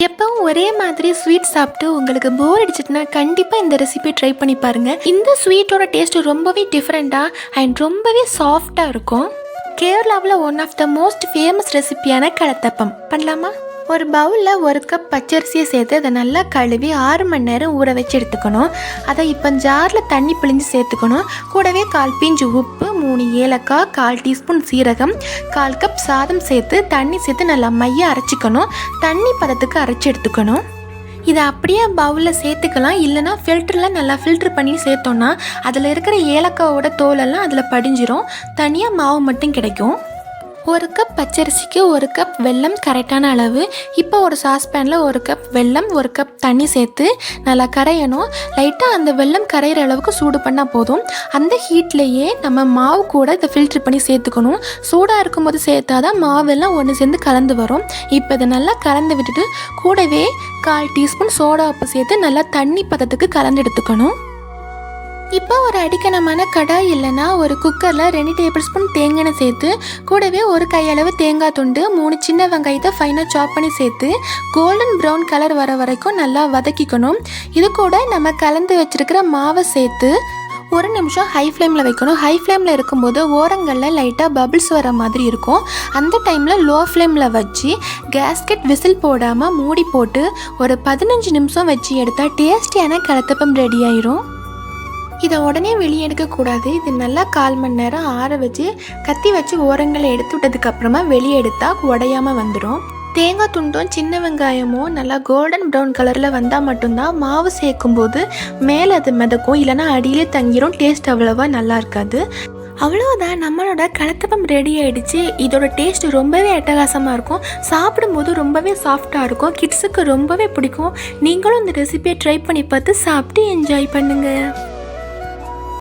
எப்பவும் ஒரே மாதிரி ஸ்வீட் சாப்பிட்டு உங்களுக்கு போர் அடிச்சிட்டுனா கண்டிப்பாக இந்த ரெசிபி ட்ரை பண்ணி பாருங்கள். இந்த ஸ்வீட்டோட டேஸ்ட் ரொம்பவே டிஃப்ரெண்ட்டாக அண்ட் ரொம்பவே சாஃப்டாக இருக்கும். கேரளாவில் one of the most famous ரெசிபியான கலத்தப்பம் பண்ணலாமா? ஒரு பவுலில் 1 கப் பச்சரிசியை சேர்த்து அதை நல்லா கழுவி 6 மணி நேரம் ஊற வச்சு எடுத்துக்கணும். அதை இப்போ ஜாரில் தண்ணி பிழிஞ்சு சேர்த்துக்கணும். கூடவே 1/4 பிஞ்சு உப்பு, 3 ஏலக்காய், 1/4 டீஸ்பூன் சீரகம், 1/4 கப் சாதம் சேர்த்து தண்ணி சேர்த்து நல்லா மைய அரைச்சிக்கணும். தண்ணி பதத்துக்கு அரைச்சி எடுத்துக்கணும். இதை அப்படியே பவுலில் சேர்த்துக்கலாம். இல்லைனா ஃபில்டரில் நல்லா ஃபில்ட்ரு பண்ணி சேர்த்தோன்னா அதில் இருக்கிற ஏலக்காவோட தோலெல்லாம் அதில் படிஞ்சிரும். தனியாக மாவு மட்டும் கிடைக்கும். 1 கப் பச்சரிசிக்கு 1 கப் வெல்லம் கரெக்டான அளவு. இப்போ ஒரு சாஸ்பேனில் 1 கப் வெல்லம், 1 கப் தண்ணி சேர்த்து நல்லா கரையணும். லைட்டாக அந்த வெல்லம் கரையிற அளவுக்கு சூடு பண்ணால் போதும். அந்த ஹீட்லேயே நம்ம மாவு கூட இதை ஃபில்ட்ரு பண்ணி சேர்த்துக்கணும். சூடாக இருக்கும்போது சேர்த்தா தான் மாவெல்லாம் ஒன்று சேர்ந்து கலந்து வரும். இப்போ இதை நல்லா கலந்து விட்டுட்டு கூடவே 1/4 டீஸ்பூன் சோடா உப்பு சேர்த்து நல்லா தண்ணி பதத்துக்கு கலந்து எடுத்துக்கணும். இப்போ ஒரு அடிக்கணமான கடாய் இல்லைன்னா ஒரு குக்கரில் 2 டேபிள் ஸ்பூன் தேங்காய் எண்ணெய் சேர்த்து கூடவே ஒரு கையளவு தேங்காய் துண்டு, 3 சின்ன வெங்காயத்தை ஃபைனாக சாப் பண்ணி சேர்த்து கோல்டன் ப்ரௌன் கலர் வர வரைக்கும் நல்லா வதக்கிக்கணும். இது கூட நம்ம கலந்து வச்சுருக்கிற மாவை சேர்த்து 1 நிமிஷம் ஹை ஃப்ளேமில் வைக்கணும். ஹை ஃப்ளேமில் இருக்கும்போது ஓரங்களில் லைட்டாக பபிள்ஸ் வர மாதிரி இருக்கும். அந்த டைமில் லோ ஃப்ளேமில் வச்சு கேஸ்கெட் விசில் போடாமல் மூடி போட்டு ஒரு 15 நிமிஷம் வச்சு எடுத்தால் டேஸ்டியான கலத்தப்பம் ரெடி ஆயிரும். இதை உடனே வெளியே எடுக்கக்கூடாது. இது நல்லா 1/4 மணி நேரம் ஆற வச்சு கத்தி வச்சு ஓரங்களை எடுத்து விட்டதுக்கப்புறமா வெளியே எடுத்தால் உடையாமல் வந்துடும். தேங்காய் துண்டும் சின்ன வெங்காயமும் நல்லா கோல்டன் ப்ரௌன் கலரில் வந்தால் மட்டும்தான் மாவு சேர்க்கும்போது மேலே அது மிதக்கும். இல்லைனா அடியிலே தங்கிரும். டேஸ்ட் அவ்வளோவா நல்லா இருக்காது. அவ்வளோதான், நம்மளோட கலத்தப்பம் ரெடி ஆகிடுச்சு. இதோட டேஸ்ட் ரொம்பவே அட்டகாசமாக இருக்கும். சாப்பிடும்போது ரொம்பவே சாஃப்டாக இருக்கும். கிட்ஸுக்கு ரொம்பவே பிடிக்கும். நீங்களும் இந்த ரெசிபியை ட்ரை பண்ணி பார்த்து சாப்பிட்டு என்ஜாய் பண்ணுங்கள்.